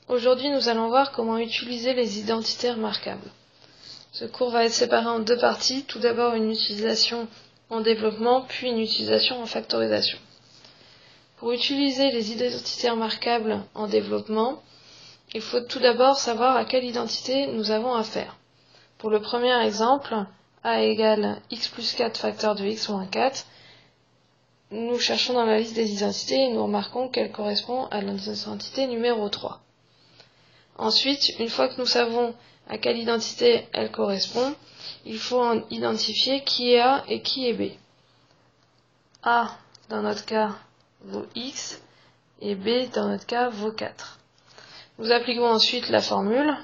Aujourd'hui, nous allons voir comment utiliser les identités remarquables. Ce cours va être séparé en deux parties. Tout d'abord, une utilisation en développement, puis une utilisation en factorisation. Pour utiliser les identités remarquables en développement, il faut tout d'abord savoir à quelle identité nous avons affaire. Pour le premier exemple, a égale x plus 4 facteur de x moins 4, nous cherchons dans la liste des identités et nous remarquons qu'elle correspond à l'identité numéro 3. Ensuite, une fois que nous savons à quelle identité elle correspond, il faut en identifier qui est A et qui est B. A, dans notre cas, vaut x, et B, dans notre cas, vaut 4. Nous appliquons ensuite la formule,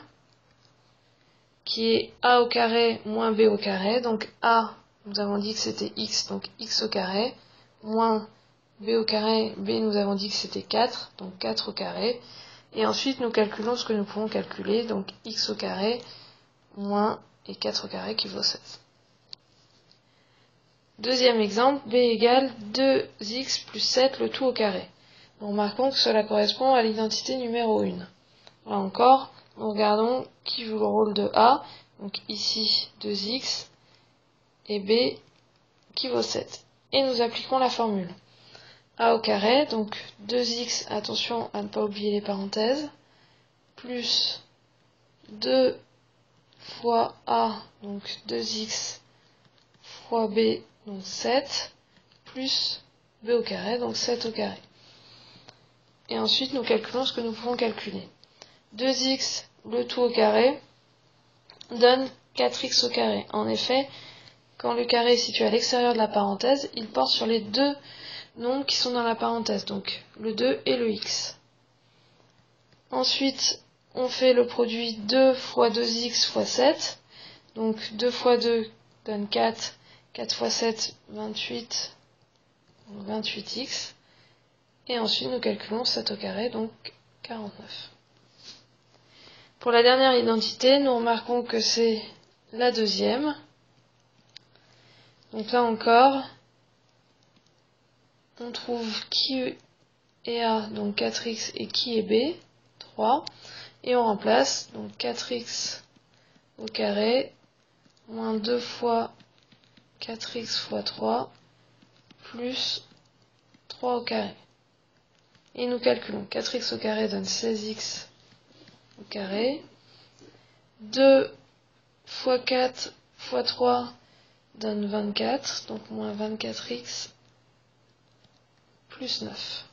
qui est A au carré moins B au carré. Donc A, nous avons dit que c'était x, donc x au carré, moins B au carré, B, nous avons dit que c'était 4, donc 4 au carré. Et ensuite, nous calculons ce que nous pouvons calculer, donc x au carré, moins et 4 au carré qui vaut 16. Deuxième exemple, b égale 2x plus 7 le tout au carré. Nous remarquons que cela correspond à l'identité numéro 1. Là encore, nous regardons qui joue le rôle de A, donc ici 2x, et B qui vaut 7. Et nous appliquons la formule. A au carré, donc 2x, attention à ne pas oublier les parenthèses, plus 2 fois A, donc 2x, fois B, donc 7, plus B au carré, donc 7 au carré. Et ensuite, nous calculons ce que nous pouvons calculer. 2x, le tout au carré, donne 4x au carré. En effet, quand le carré est situé à l'extérieur de la parenthèse, il porte sur les deux nombres qui sont dans la parenthèse, donc le 2 et le x. Ensuite, on fait le produit 2 fois 2x fois 7, donc 2 fois 2 donne 4, 4 fois 7, 28, donc 28x, et ensuite nous calculons 7 au carré, donc 49. Pour la dernière identité, nous remarquons que c'est la deuxième. Donc là encore, on trouve qui est A, donc 4x, et qui est B, 3, et on remplace, donc 4x au carré, moins 2 fois 4x fois 3, plus 3 au carré. Et nous calculons 4x au carré donne 16x au carré, 2 fois 4 fois 3 donne 24, donc moins 24x, plus 9.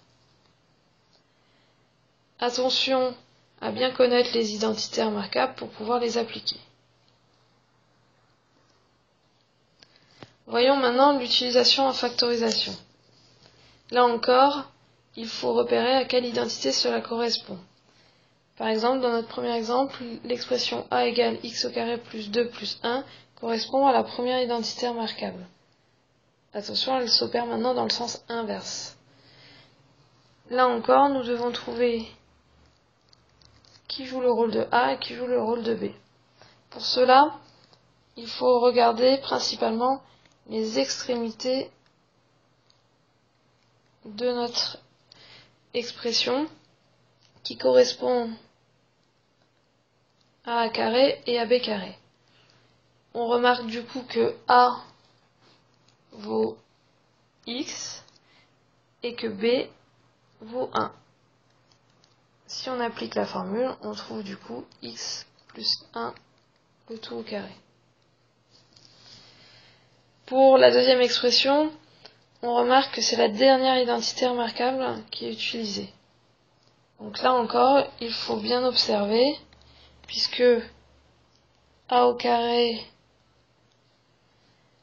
Attention à bien connaître les identités remarquables pour pouvoir les appliquer. Voyons maintenant l'utilisation en factorisation. Là encore, il faut repérer à quelle identité cela correspond. Par exemple, dans notre premier exemple, l'expression a égale x au carré plus 2 plus 1 correspond à la première identité remarquable. Attention, elle s'opère maintenant dans le sens inverse. Là encore, nous devons trouver qui joue le rôle de A et qui joue le rôle de B. Pour cela, il faut regarder principalement les extrémités de notre expression qui correspond à A carré et à B carré. On remarque du coup que A vaut x et que B vaut 1. Si on applique la formule, on trouve du coup x plus 1 le tout au carré. Pour la deuxième expression, on remarque que c'est la dernière identité remarquable qui est utilisée. Donc là encore, il faut bien observer, puisque a au carré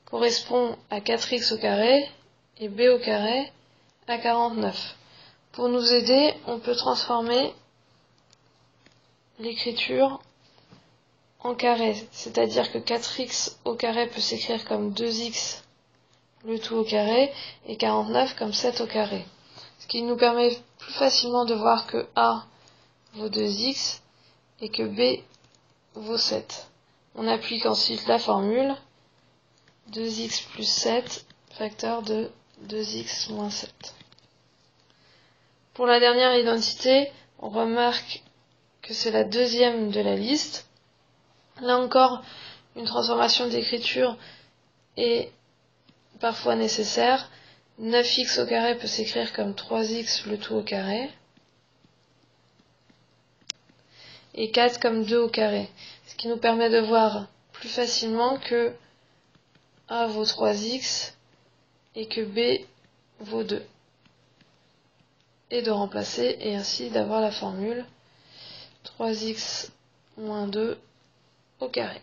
correspond à 4x au carré et b au carré à 49. Pour nous aider, on peut transformer l'écriture en carré, c'est-à-dire que 4x au carré peut s'écrire comme 2x le tout au carré et 49 comme 7 au carré. Ce qui nous permet plus facilement de voir que A vaut 2x et que B vaut 7. On applique ensuite la formule 2x plus 7 facteur de 2x moins 7. Pour la dernière identité, on remarque que c'est la deuxième de la liste. Là encore, une transformation d'écriture est parfois nécessaire. 9x au carré peut s'écrire comme 3x le tout au carré. Et 4 comme 2 au carré. Ce qui nous permet de voir plus facilement que A vaut 3x et que B vaut 2. Et de remplacer et ainsi d'avoir la formule 3x moins 2 au carré.